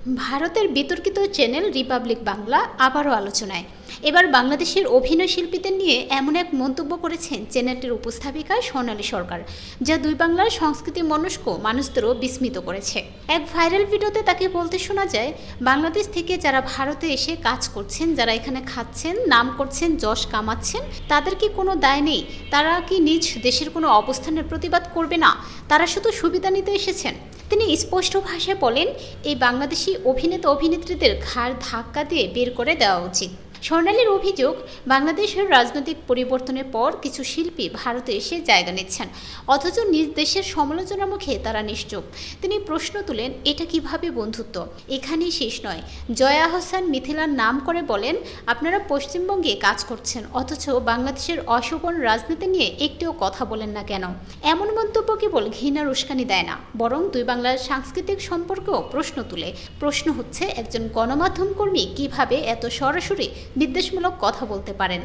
ভারতের বিতর্কিত channel Republic Bangla আবারও আলোচনায়। এবার বাংলাদেশের অভিনয় শিল্পীদের নিয়ে এমন এক মন্তব্য করেছেন চ্যানেলটির উপস্থাপিকা সোনালী সরকার, যা দুই বাংলার সংস্কৃতি মনস্ক মানুষদেরও বিস্মিত করেছে। এক ভাইরাল ভিডিওতে তাকে বলতে শোনা যায়, বাংলাদেশ থেকে যারা ভারতে এসে কাজ করছেন, যারা এখানে খাচ্ছেন, নাম করছেন, যশ কামাচ্ছেন, তাদের কি কোনো দায় নেই? তারা কি নিজ দেশের কোনো অবস্থানের প্রতিবাদ করবে না? তারা শুধু সুবিধা নিতে এসেছেন। তিনি স্পষ্ট ভাষায় বলেন, এই বাংলাদেশি অভিনেতা অভিনেত্রীদের ঘাড় ধাক্কা দিয়ে বের করে দেওয়া উচিত। স্বর্ণালীর অভিযোগ, বাংলাদেশের রাজনৈতিক পরিবর্তনের পর কিছু শিল্পী ভারতে এসে জায়গা নিচ্ছেন, অথচ নিজ দেশের সমালোচনার মুখে তারা নিশ্চুপ। তিনি প্রশ্ন তুলেন, এটা কিভাবে বন্ধুত্ব? এখানেই শেষ নয়। জয়া আহসান মিথিলার নাম করে বলেন, আপনারা পশ্চিমবঙ্গে কাজ করছেন, অথচ বাংলাদেশের অশোভন রাজনীতি নিয়ে একটিও কথা বলেন না কেন? এমন মন্তব্য কেবল ঘৃণার উস্কানি দেয় না, বরং দুই বাংলার সাংস্কৃতিক সম্পর্কেও প্রশ্ন তুলে। প্রশ্ন হচ্ছে, একজন গণমাধ্যম কর্মী কিভাবে এত সরাসরি বিদ্বেষমূলক কথা বলতে পারেন?